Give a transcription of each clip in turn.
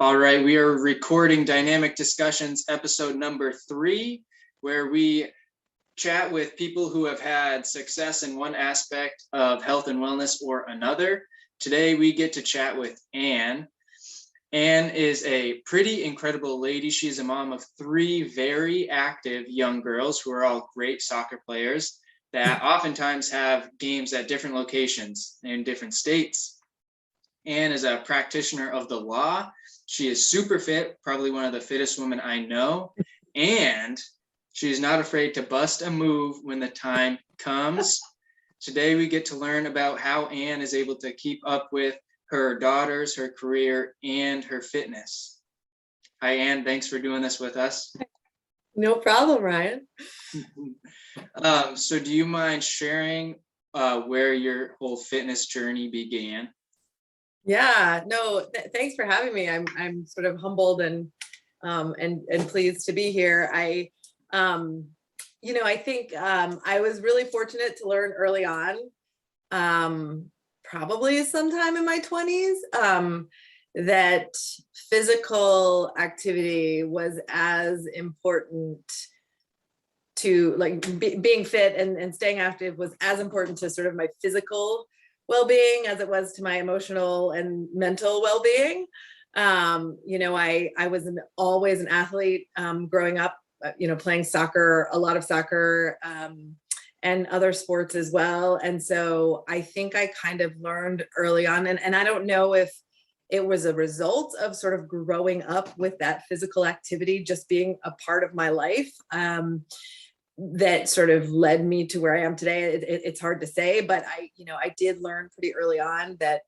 All right, we are recording Dynamic Discussions episode number 3, where we chat with people who have had success in one aspect of health and wellness or another. Today we get to chat with Anne. Anne is a pretty incredible lady. She's a mom of 3 very active young girls who are all great soccer players that oftentimes have games at different locations in different states. Anne is a practitioner of the law. She is super fit, probably one of the fittest women I know. And she is not afraid to bust a move when the time comes. Today, we get to learn about how Anne is able to keep up with her daughters, her career, and her fitness. Hi, Anne. Thanks for doing this with us. No problem, Ryan. So do you mind sharing where your whole fitness journey began? Yeah, no, thanks for having me. I'm sort of humbled and pleased to be here. I think I was really fortunate to learn early on, probably sometime in my 20s, that physical activity was as important to being fit and staying active was as important to sort of my physical well-being as it was to my emotional and mental well-being. I was always an athlete growing up, playing soccer, a lot of soccer, and other sports as well. And so I think I kind of learned early on, and I don't know if it was a result of sort of growing up with that physical activity just being a part of my life, that sort of led me to where I am today. It's hard to say, but I did learn pretty early on that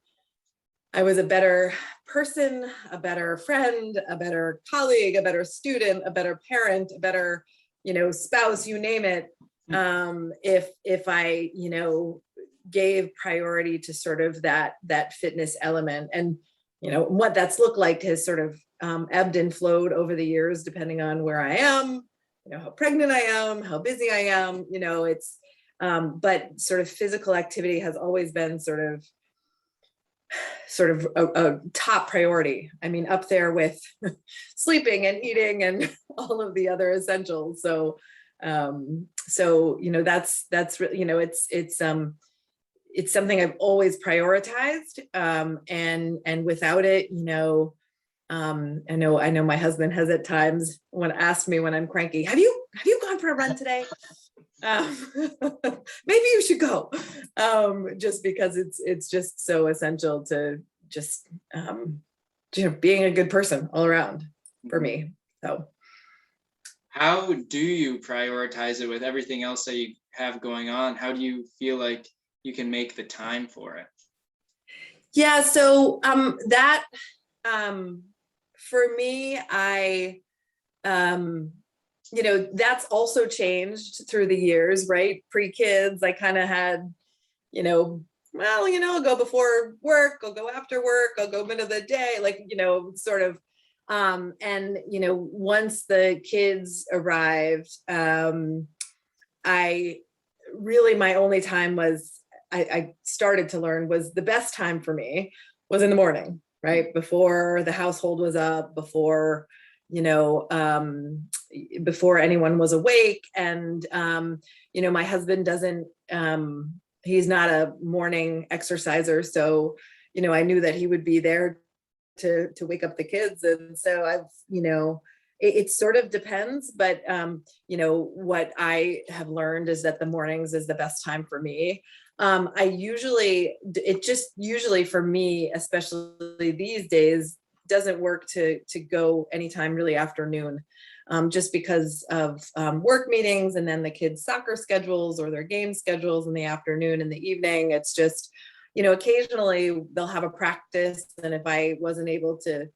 I was a better person, a better friend, a better colleague, a better student, a better parent, a better, spouse, you name it. If I, gave priority to sort of that fitness element. And, what that's looked like has sort of ebbed and flowed over the years, depending on where I am, how pregnant I am, how busy I am, but sort of physical activity has always been sort of a top priority. I mean, up there with sleeping and eating and all of the other essentials. So that's really, it's something I've always prioritized. And without it, I know my husband has at times asked me when I'm cranky, have you gone for a run today? Maybe you should go, just because it's just so essential to just being a good person all around for me. So how do you prioritize it with everything else that you have going on? How do you feel like you can make the time for it? Yeah, so that for me, that's also changed through the years, right? Pre-kids, I kind of had, I'll go before work, I'll go after work, I'll go middle of the day, sort of. And, once the kids arrived, my only time I started to learn was the best time for me was in the morning, right? Before the household was up, before anyone was awake. And, my husband he's not a morning exerciser. So, I knew that he would be there to wake up the kids. And so it sort of depends, but, what I have learned is that the mornings is the best time for me. Usually for me, especially these days, doesn't work to go anytime really afternoon, just because of work meetings and then the kids' soccer schedules or their game schedules in the afternoon and the evening. It's just, occasionally they'll have a practice, and if I wasn't able to,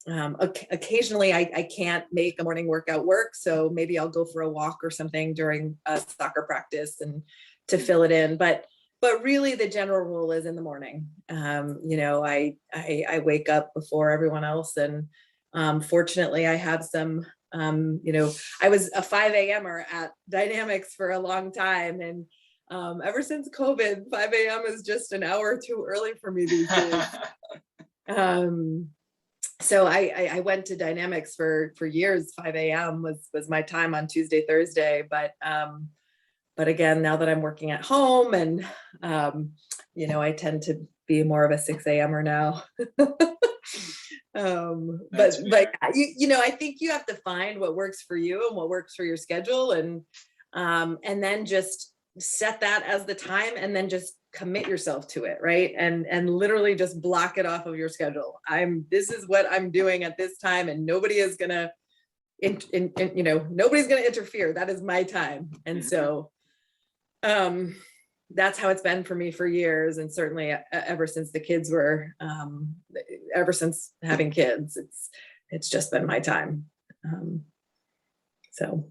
occasionally I can't make a morning workout work, so maybe I'll go for a walk or something during a soccer practice and to fill it in. But really the general rule is in the morning. I wake up before everyone else, and fortunately I have some, I was a 5 a.m.er at Dynamics for a long time, and ever since COVID, 5 a.m. is just an hour too early for me these days. so I went to dynamics for years. 5 a.m. was my time on Tuesday, Thursday. But again, now that I'm working at home and, I tend to be more of a 6 a.m.er now. That's But fair. I think you have to find what works for you and what works for your schedule, and then just set that as the time, and then just commit yourself to it, right? And literally just block it off of your schedule. This is what I'm doing at this time, and nobody is gonna, nobody's gonna interfere. That is my time, and so that's how it's been for me for years, and certainly ever since the kids were, ever since having kids, it's just been my time. So.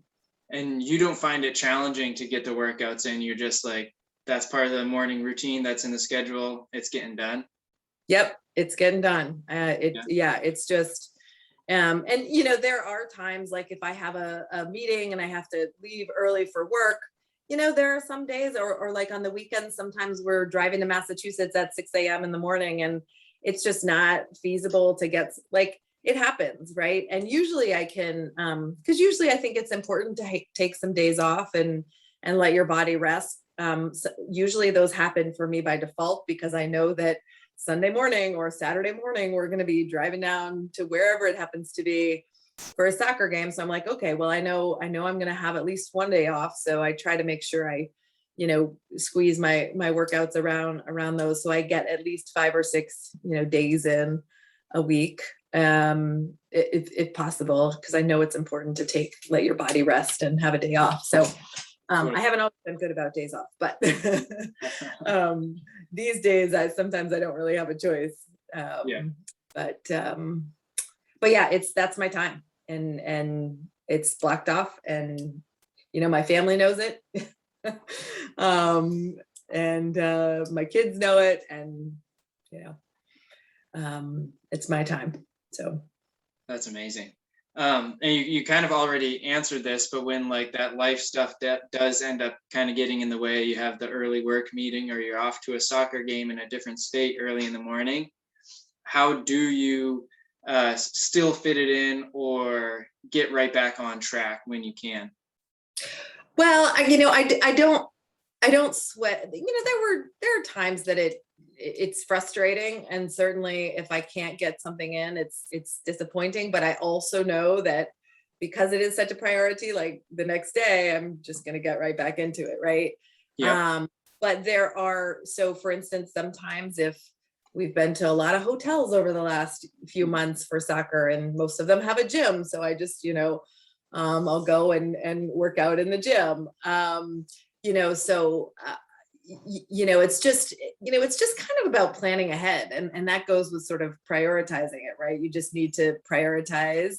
And you don't find it challenging to get the workouts in? You're just like, that's part of the morning routine, that's in the schedule, it's getting done? Yep, it's getting done. It's just, and there are times, like if I have a meeting and I have to leave early for work, there are some days, or like on the weekends, sometimes we're driving to Massachusetts at 6 a.m. in the morning, and it's just not feasible to get, like, it happens, right? And usually I can, because usually I think it's important to take some days off and let your body rest. So usually those happen for me by default, because I know that Sunday morning or Saturday morning, we're going to be driving down to wherever it happens to be for a soccer game. So I'm like, okay, well, I know I'm going to have at least one day off. So I try to make sure I, squeeze my workouts around those. So I get at least 5 or 6, days in a week, if possible, because I know it's important to let your body rest and have a day off. So I haven't always been good about days off, but these days sometimes I don't really have a choice. But yeah, that's my time, and it's blocked off, and my family knows it. And my kids know it, and it's my time. So that's amazing. And you kind of already answered this, but when like that life stuff that does end up kind of getting in the way, you have the early work meeting, or you're off to a soccer game in a different state early in the morning, how do you still fit it in or get right back on track when you can? Well, I don't sweat. There are times that it's frustrating, and certainly if I can't get something in, it's disappointing. But I also know that because it is such a priority, like the next day, I'm just going to get right back into it, right? Yeah. But so for instance, sometimes if we've been to a lot of hotels over the last few months for soccer, and most of them have a gym, so I just I'll go and work out in the gym. It's just kind of about planning ahead, and that goes with sort of prioritizing it, right? You just need to prioritize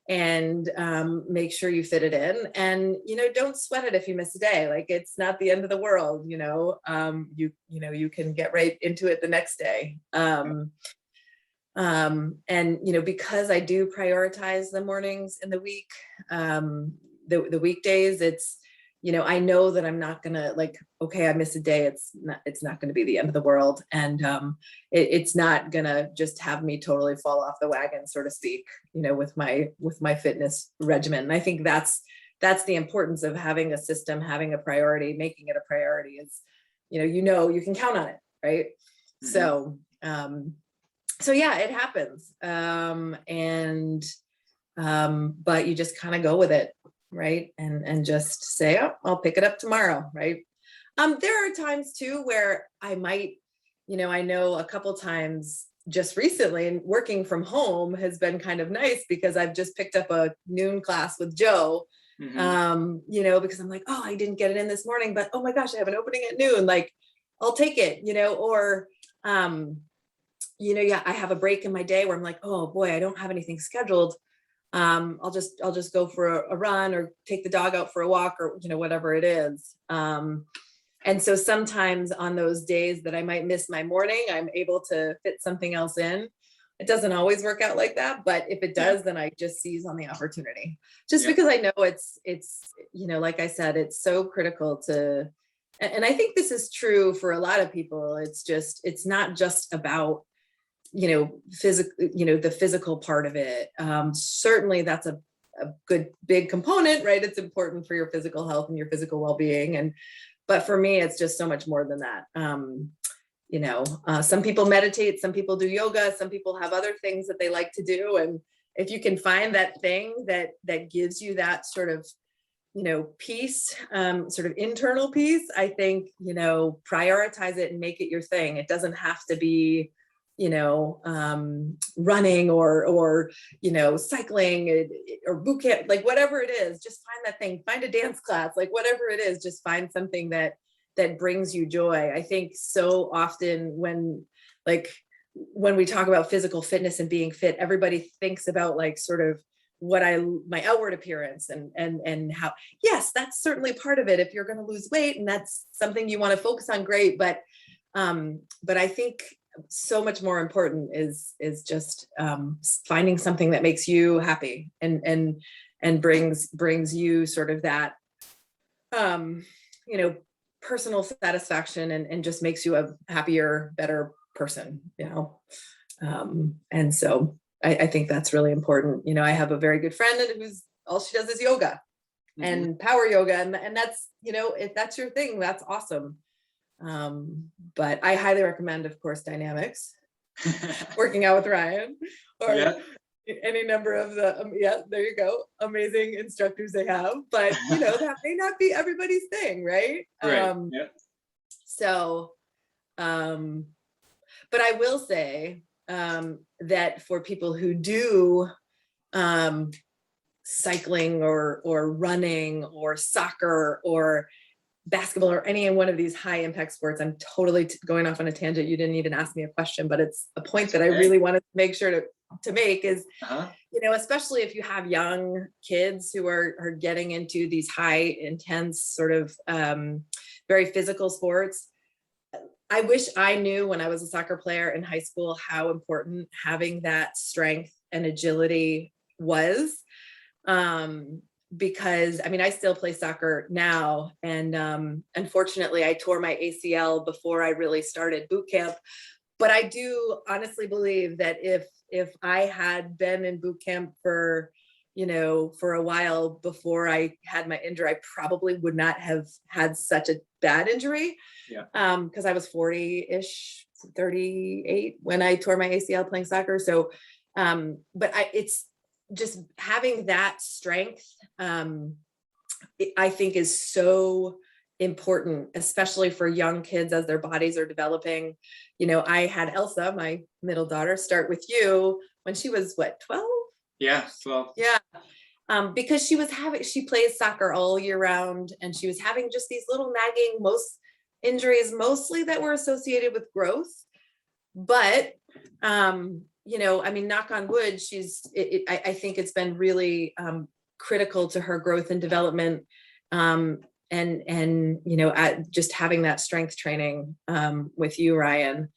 and make sure you fit it in, and don't sweat it if you miss a day. Like, it's not the end of the world. You can get right into it the next day. And because I do prioritize the mornings in the week, the weekdays, it's I know that I'm not gonna, like, okay, I miss a day, it's not gonna be the end of the world, and it's not gonna just have me totally fall off the wagon, so to speak, with my fitness regimen. And I think that's the importance of having a system, having a priority, making it a priority, is you can count on it, right? Mm-hmm. So yeah, it happens. But you just kind of go with it, right? And just say, oh, I'll pick it up tomorrow, right? There are times too where I might, I know a couple times just recently, and working from home has been kind of nice, because I've just picked up a noon class with Joe. Mm-hmm. Because I'm like, oh, I didn't get it in this morning, but oh my gosh, I have an opening at noon. Like, I'll take it, or I have a break in my day where I'm like, oh boy, I don't have anything scheduled. I'll just go for a run, or take the dog out for a walk, or whatever it is. And so sometimes on those days that I might miss my morning, I'm able to fit something else in. It doesn't always work out like that, but if it does, then I just seize on the opportunity, just because I know it's like I said, it's so critical to, and I think this is true for a lot of people. It's not just about physical, the physical part of it. Certainly that's a good big component, right? It's important for your physical health and your physical well-being. But for me, it's just so much more than that. Some people meditate, some people do yoga, some people have other things that they like to do. And if you can find that thing that gives you that sort of, peace, sort of internal peace, I think, prioritize it and make it your thing. It doesn't have to be, running or cycling or boot camp, like whatever it is, just find that thing, find a dance class, like whatever it is, just find something that brings you joy. I think so often when we talk about physical fitness and being fit, everybody thinks about like sort of my outward appearance and how, yes, that's certainly part of it. If you're going to lose weight and that's something you want to focus on, great. But I think so much more important is just finding something that makes you happy and brings you sort of that, personal satisfaction and just makes you a happier, better person, and so I think that's really important. I have a very good friend who's all she does is yoga and power yoga, and that's, if that's your thing, that's awesome. But I highly recommend, of course, dynamics, working out with Ryan, or any number of the there you go, amazing instructors they have. But that may not be everybody's thing, right? So but I will say that for people who do cycling or running or soccer or basketball or any one of these high impact sports, I'm totally going off on a tangent. You didn't even ask me a question, but it's a point that I really wanted to make sure to make is, especially if you have young kids who are getting into these high intense sort of very physical sports. I wish I knew when I was a soccer player in high school how important having that strength and agility was. Because I still play soccer now, and unfortunately I tore my ACL before I really started boot camp. But I do honestly believe that if I had been in boot camp for a while before I had my injury, I probably would not have had such a bad injury. Because I was 40-ish, 38 when I tore my ACL playing soccer. So, but it's just having that strength, I think is so important, especially for young kids as their bodies are developing. I had Elsa, my middle daughter, start with you when she was 12? Yeah, 12. Yeah. Because she plays soccer all year round, and she was having just these little nagging injuries, mostly that were associated with growth. But knock on wood, I think it's been really critical to her growth and development, and just having that strength training with you, Ryan.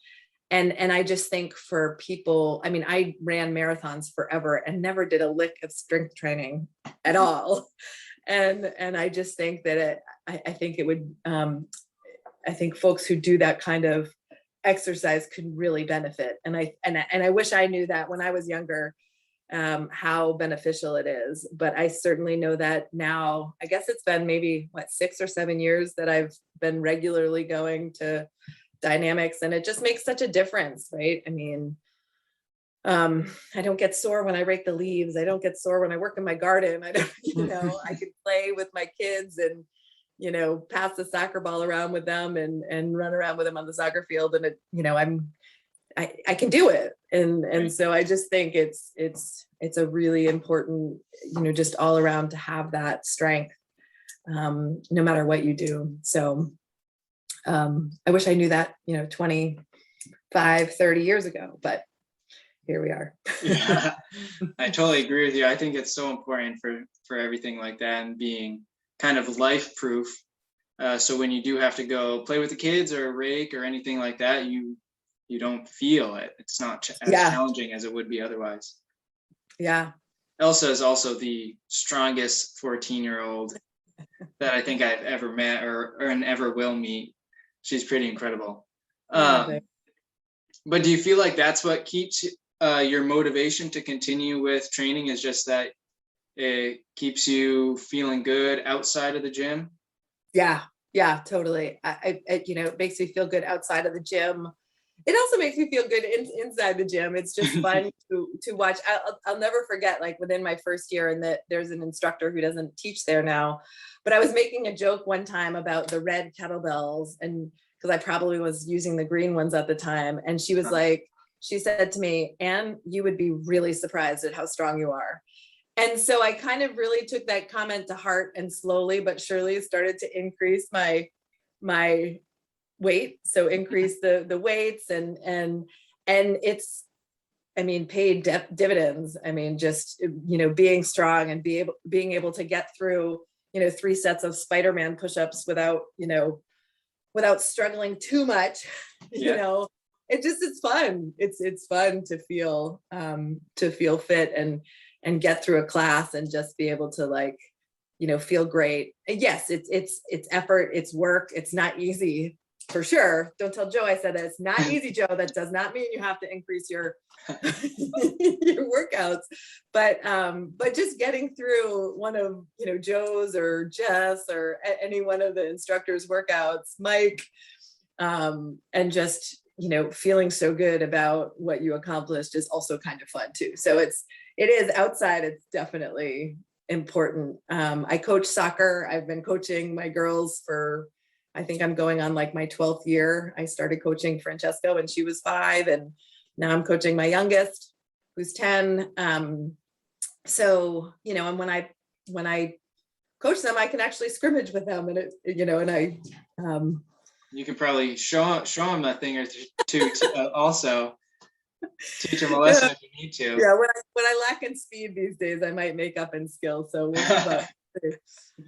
And I just think for people, I ran marathons forever and never did a lick of strength training at all. And I just think that I think it would, I think folks who do that kind of exercise could really benefit. And I wish I knew that when I was younger, how beneficial it is. But I certainly know that now. I guess it's been maybe 6 or 7 years that I've been regularly going to dynamics, and it just makes such a difference, right? I don't get sore when I rake the leaves. I don't get sore when I work in my garden. I don't, I can play with my kids and pass the soccer ball around with them and run around with them on the soccer field, and I can do it. And so I just think it's a really important, just all around to have that strength, no matter what you do. So I wish I knew that, 25, 30 years ago, but here we are. Yeah, I totally agree with you. I think it's so important for everything like that, and being kind of life proof. So when you do have to go play with the kids or rake or anything like that, you don't feel it. It's not as challenging as it would be otherwise. Yeah. Elsa is also the strongest 14-year-old that I think I've ever met or ever will meet. She's pretty incredible. But do you feel like that's what keeps your motivation to continue with training, is just that it keeps you feeling good outside of the gym? Yeah, yeah, totally. It makes me feel good outside of the gym. It also makes me feel good inside the gym. It's just fun to watch. I'll never forget, like within my first year, and that there's an instructor who doesn't teach there now, but I was making a joke one time about the red kettlebells, and because I probably was using the green ones at the time, and she was like, she said to me, "Anne, you would be really surprised at how strong you are." And so I kind of really took that comment to heart, and slowly but surely started to increase my weight. So increase the weights, and it's, I mean, paid dividends. I mean, just, being strong and being able to get through, 3 sets of Spider-Man push-ups without struggling too much, it's fun. It's fun to feel fit and get through a class and just be able to, like, feel great. And yes, it's effort, it's work, it's not easy, for sure. Don't tell Joe I said that. It's not easy, Joe. That does not mean you have to increase your your workouts, but just getting through one of Joe's or Jess or any one of the instructors' workouts, Mike, and just feeling so good about what you accomplished is also kind of fun too. So it is outside. It's definitely important. I coach soccer. I've been coaching my girls for, I think I'm going on like my 12th year. I started coaching Francesca when she was 5, and now I'm coaching my youngest, who's 10. So, and when I coach them, I can actually scrimmage with them, and you can probably show them a thing or two to also teach them a lesson if you need to. Yeah, when I lack in speed these days, I might make up in skill. So we'll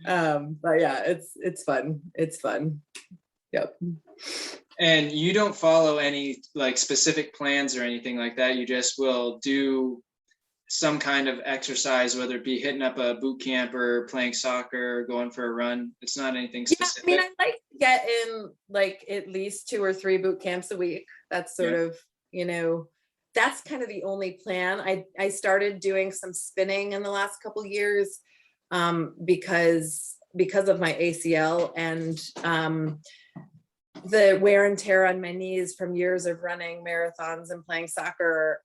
but yeah, it's fun. It's fun. Yep. And you don't follow any like specific plans or anything like that. You just will do some kind of exercise, whether it be hitting up a boot camp or playing soccer or going for a run. It's not anything specific. Yeah, I mean, I like to get in like at least 2 or 3 boot camps a week. That's sort of, that's kind of the only plan. I started doing some spinning in the last couple of years, because of my ACL and the wear and tear on my knees from years of running marathons and playing soccer.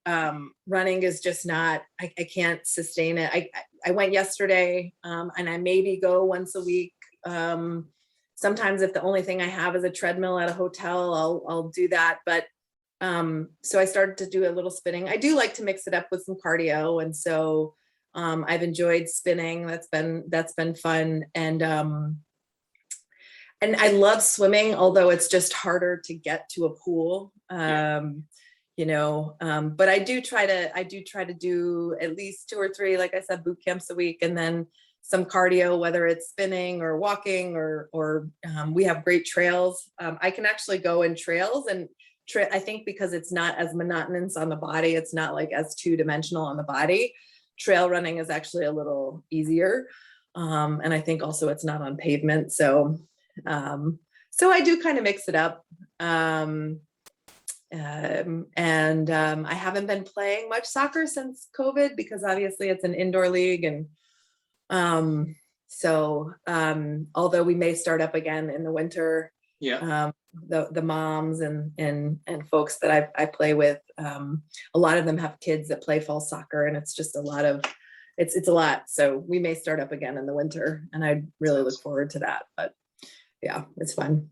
Running is just not, I can't sustain it. I went yesterday, and I maybe go once a week. Sometimes if the only thing I have is a treadmill at a hotel, I'll do that. But so I started to do a little spinning. I do like to mix it up with some cardio. And so I've enjoyed spinning. That's been fun. And I love swimming, although it's just harder to get to a pool. But I do try to do at least 2 or 3, like I said, boot camps a week, and then some cardio, whether it's spinning or walking or we have great trails. I can actually go in trails, and I think because it's not as monotonous on the body, it's not like as 2-dimensional on the body. Trail running is actually a little easier. And I think also it's not on pavement. So I do kind of mix it up. And I haven't been playing much soccer since COVID, because obviously it's an indoor league. And although we may start up again in the winter, the moms and folks that I play with, a lot of them have kids that play fall soccer, and it's just it's a lot. So we may start up again in the winter, and I really look forward to that. But yeah, it's fun.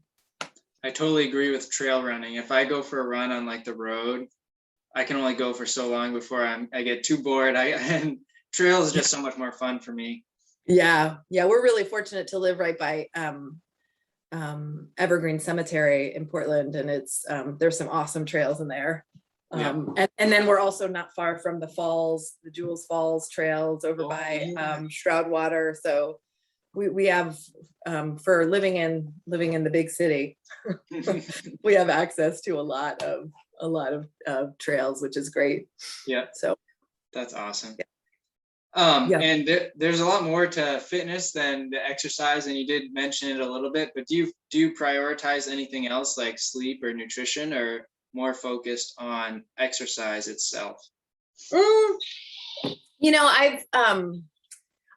I totally agree with trail running. If I go for a run on like the road, I can only go for so long before I get too bored. And trail is just so much more fun for me. Yeah, we're really fortunate to live right by Evergreen Cemetery in Portland, and it's there's some awesome trails in there. And then we're also not far from the falls, the Jules Falls trails over by Shroudwater. So we have, for living in the big city, we have access to a lot of trails, which is great. Yeah. So that's awesome. And there's a lot more to fitness than the exercise, and you did mention it a little bit, but do you prioritize anything else like sleep or nutrition, or more focused on exercise itself? Mm,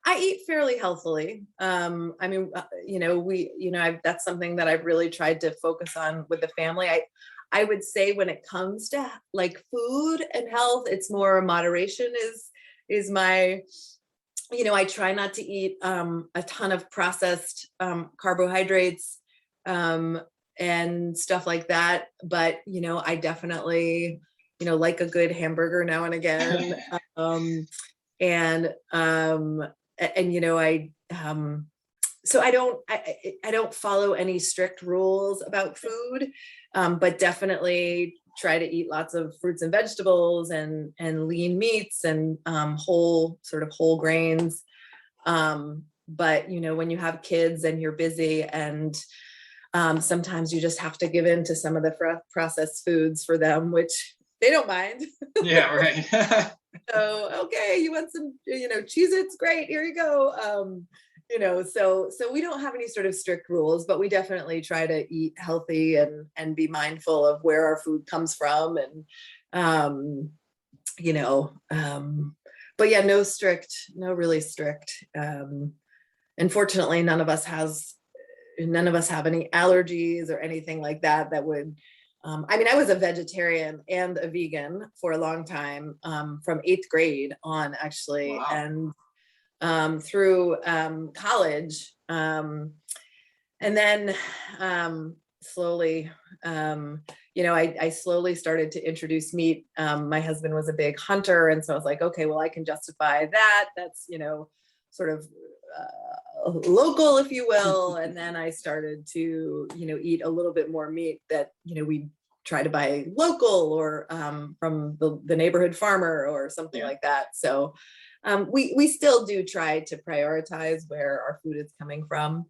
I eat fairly healthily. I mean, that's something that I've really tried to focus on with the family. I would say when it comes to like food and health, it's more moderation is my, I try not to eat a ton of processed carbohydrates and stuff like that. But, I definitely, like a good hamburger now and again. And so I don't follow any strict rules about food, but definitely try to eat lots of fruits and vegetables and lean meats and whole grains. But when you have kids and you're busy and sometimes you just have to give in to some of the processed foods for them, which they don't mind. Yeah, right. So, okay, you want some, Cheez-Its, great, here you go. So we don't have any sort of strict rules, but we definitely try to eat healthy and be mindful of where our food comes from. And, but yeah, no really strict. Unfortunately, none of us have any allergies or anything like that would, I was a vegetarian and a vegan for a long time, from 8th grade on, actually. Wow. And through college. And then slowly, I slowly started to introduce meat. My husband was a big hunter. And so I was like, okay, well, I can justify that. That's, sort of local, if you will. And then I started to, eat a little bit more meat that, we try to buy local or from the neighborhood farmer or something like that. So we still do try to prioritize where our food is coming from.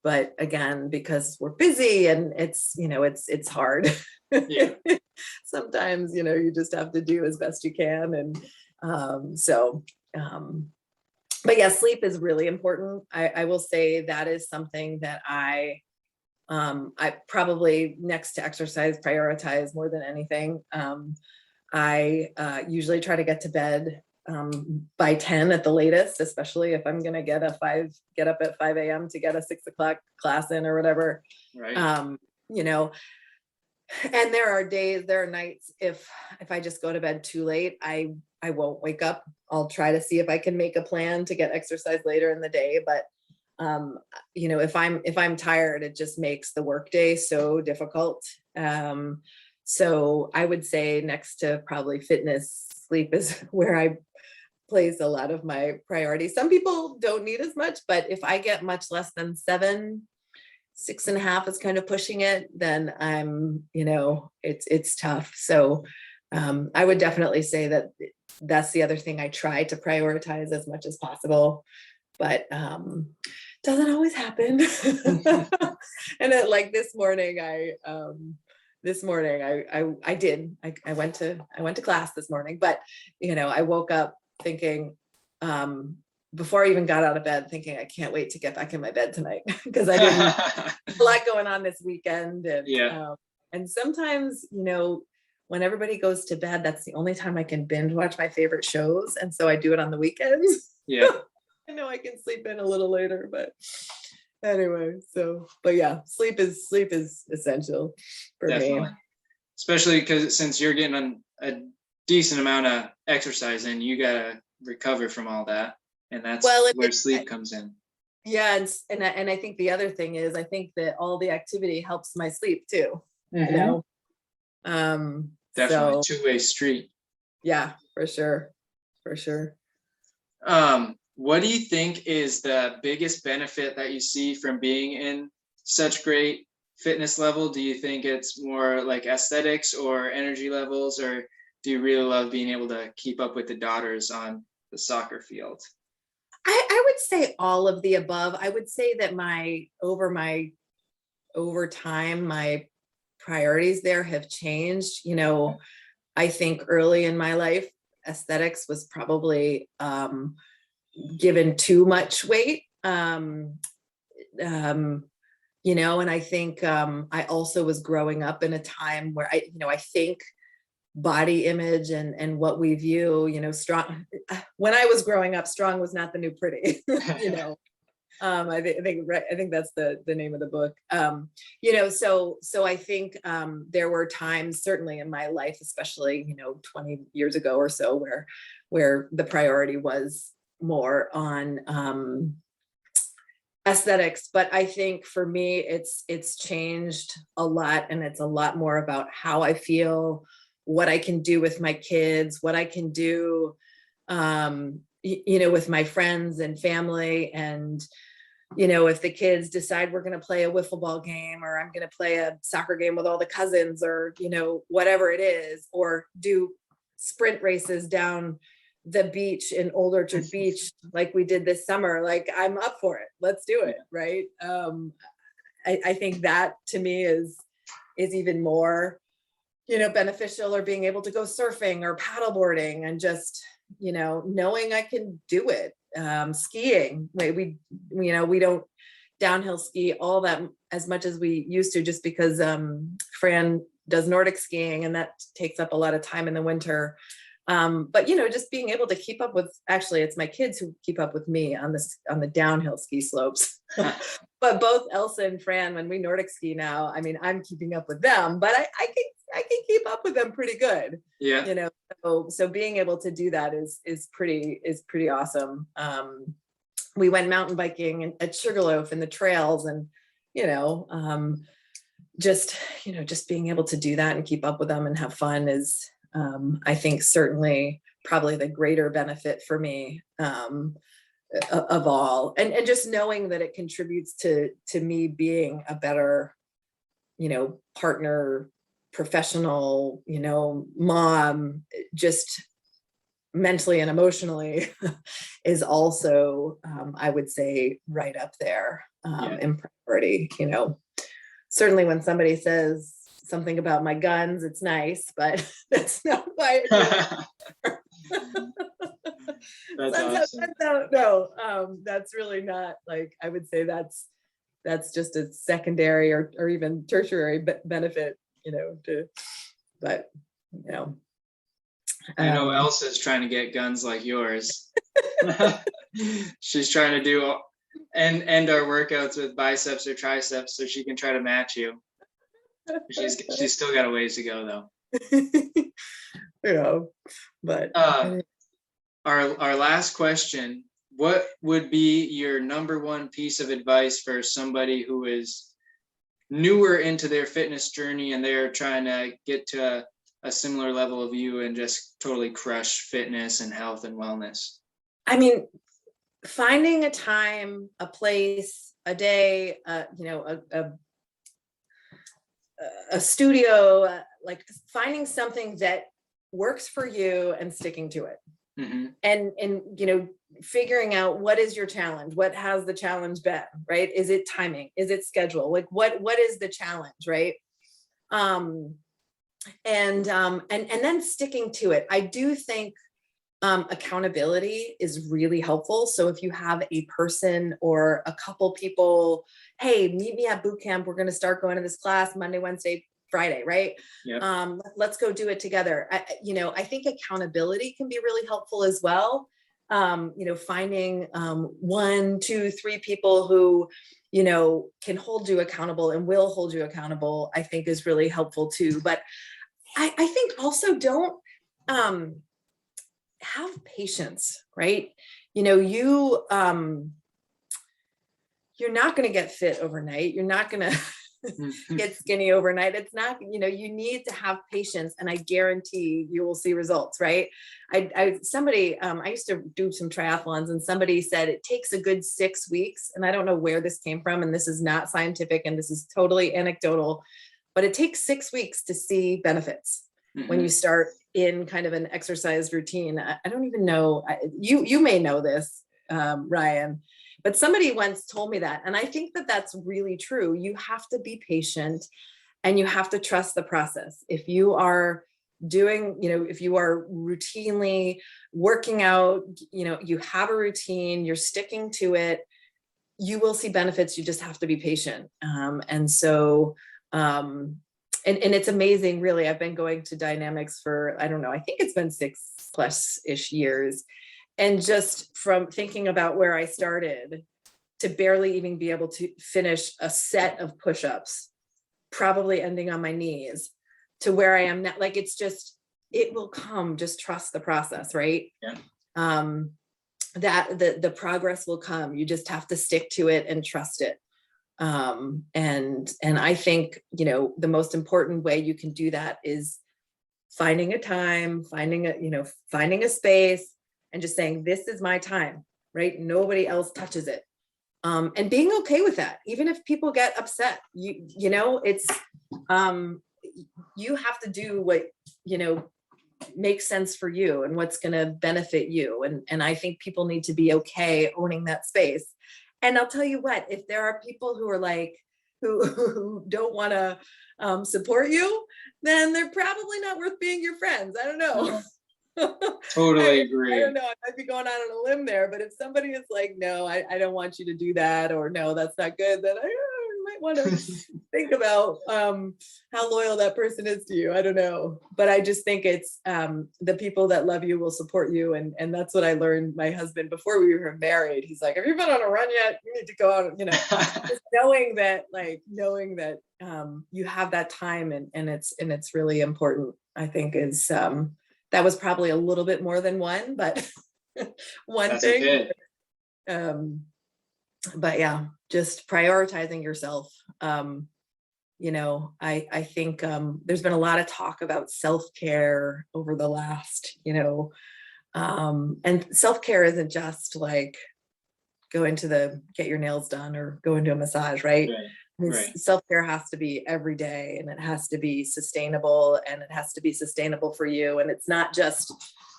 But again, because we're busy and it's hard. Yeah. Sometimes, you just have to do as best you can. And but yeah, sleep is really important. I will say that is something that I probably, next to exercise, prioritize more than anything. I usually try to get to bed by 10 at the latest, especially if I'm going to get up at 5 a.m. to get a 6 o'clock class in or whatever. Right. And there are nights if I just go to bed too late, I won't wake up. I'll try to see if I can make a plan to get exercise later in the day. But if I'm tired, it just makes the workday so difficult. So I would say next to probably fitness, sleep is where I place a lot of my priorities. Some people don't need as much, but if I get much less than 7, 6.5 is kind of pushing it, then I'm, it's tough. So I would definitely say that that's the other thing I try to prioritize as much as possible, but doesn't always happen. And then, like this morning, I went to class this morning, but I woke up thinking, before I even got out of bed, thinking I can't wait to get back in my bed tonight because I didn't a lot going on this weekend. And and sometimes, when everybody goes to bed, that's the only time I can binge watch my favorite shows. And so I do it on the weekends. Yeah. I know I can sleep in a little later, but anyway, but yeah, sleep is essential for me. Especially because since you're getting on a decent amount of exercise and you gotta recover from all that. And that's where sleep comes in. Yeah. And I think the other thing is, I think that all the activity helps my sleep too. Mm-hmm. Definitely two-way street. Yeah, for sure. What do you think is the biggest benefit that you see from being in such great fitness level? Do you think it's more like aesthetics or energy levels, or do you really love being able to keep up with the daughters on the soccer field? I would say all of the above. I would say that over time, my priorities there have changed. I think early in my life, aesthetics was probably given too much weight. And I think I also was growing up in a time where I think body image and what we view, strong. When I was growing up, strong was not the new pretty, I think that's the name of the book. So I think there were times, certainly in my life, especially 20 years ago or so, where the priority was more on aesthetics. But I think for me, it's changed a lot, and it's a lot more about how I feel, what I can do with my kids, what I can do, with my friends and family. And if the kids decide we're going to play a wiffle ball game, or I'm going to play a soccer game with all the cousins, or, whatever it is, or do sprint races down the beach in Old Orchard Beach, like we did this summer, like I'm up for it. Let's do it. Right. I think that to me is even more, beneficial, or being able to go surfing or paddleboarding, and just, knowing I can do it. Skiing, we don't downhill ski all that as much as we used to, just because Fran does Nordic skiing, and that takes up a lot of time in the winter. But just being able to keep up with, actually it's my kids who keep up with me on the downhill ski slopes. But both Elsa and Fran, when we Nordic ski now, I mean, I'm keeping up with them, but I can keep up with them pretty good. Yeah. So being able to do that is pretty awesome. We went mountain biking at Sugarloaf in the trails, and just being able to do that and keep up with them and have fun is, I think, certainly probably the greater benefit for me of all. And just knowing that it contributes to me being a better, partner, professional, mom, just mentally and emotionally is also, I would say, right up there in priority. Certainly when somebody says something about my guns, it's nice, but that's not why. That's awesome. No, that's really not, like, I would say that's just a secondary or even tertiary benefit, but I know Elsa's trying to get guns like yours. She's trying to do end our workouts with biceps or triceps so she can try to match you. She's still got a ways to go though. But our last question, what would be your number one piece of advice for somebody who is newer into their fitness journey and they're trying to get to a similar level of you and just totally crush fitness and health and wellness? I mean, finding a time, a place, a day, a studio, like finding something that works for you and sticking to it. Mm-hmm. And figuring out what is your challenge, what has the challenge been, right? Is it timing? Is it schedule? Like what is the challenge, right? And then sticking to it. I do think accountability is really helpful. So if you have a person or a couple people, hey, meet me at boot camp. We're going to start going to this class Monday, Wednesday, Friday, right? Yep. Let's go do it together. I think accountability can be really helpful as well. Finding 1, 2, 3 people who, can hold you accountable and will hold you accountable, I think is really helpful too. But I think also don't have patience, right? You're not going to get fit overnight. You're not going to get skinny overnight. It's not, you need to have patience, and I guarantee you will see results, right? I used to do some triathlons, and somebody said it takes a good 6 weeks. And I don't know where this came from, and this is not scientific, and this is totally anecdotal, but it takes 6 weeks to see benefits. Mm-hmm. When you start in kind of an exercise routine. I don't even know, you may know this, Ryan, but somebody once told me that. And I think that that's really true. You have to be patient and you have to trust the process. If you are doing, if you are routinely working out, you have a routine, you're sticking to it, you will see benefits. You just have to be patient. And so, and it's amazing, really. I've been going to dynamics for, I don't know, I think it's been 6+ years. And just from thinking about where I started to barely even be able to finish a set of push-ups, probably ending on my knees, to where I am now, like, it's just, it will come, just trust the process, right? Yeah. That the progress will come. You just have to stick to it and trust it. And I think, the most important way you can do that is finding a time, finding a space, and just saying, this is my time, right? Nobody else touches it. And being okay with that, even if people get upset, it's, you have to do what, makes sense for you and what's going to benefit you. And I think people need to be okay owning that space. And I'll tell you what, if there are people who are like, who don't want to support you, then they're probably not worth being your friends. I don't know. Totally agree. I don't know. I might be going out on a limb there, but if somebody is like, no, I don't want you to do that, or no, that's not good, then I might want to think about how loyal that person is to you. I don't know. But I just think it's the people that love you will support you. And that's what I learned. My husband, before we were married, he's like, have you been on a run yet? You need to go out, just knowing that you have that time, and it's really important, I think, is that was probably a little bit more than one, but one That's thing. Okay. But yeah, just prioritizing yourself. I think there's been a lot of talk about self-care over the last, and self-care isn't just like get your nails done or go into a massage, right? Right. Self-care has to be every day, and it has to be sustainable, and it has to be sustainable for you. And it's not just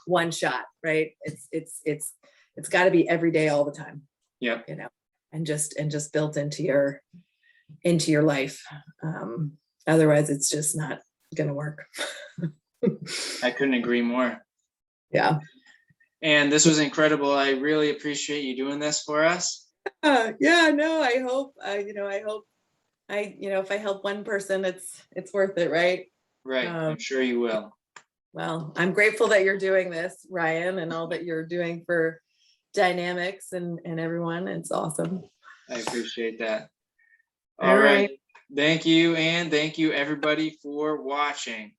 one shot, right? It's got to be every day, all the time. Yeah. And just built into your life. Otherwise it's just not going to work. I couldn't agree more. Yeah. And this was incredible. I really appreciate you doing this for us. Yeah, no, I hope, if I help one person, it's worth it, right? Right. I'm sure you will. Well, I'm grateful that you're doing this, Ryan, and all that you're doing for dynamics and everyone. It's awesome. I appreciate that. All right. Thank you. And thank you everybody for watching.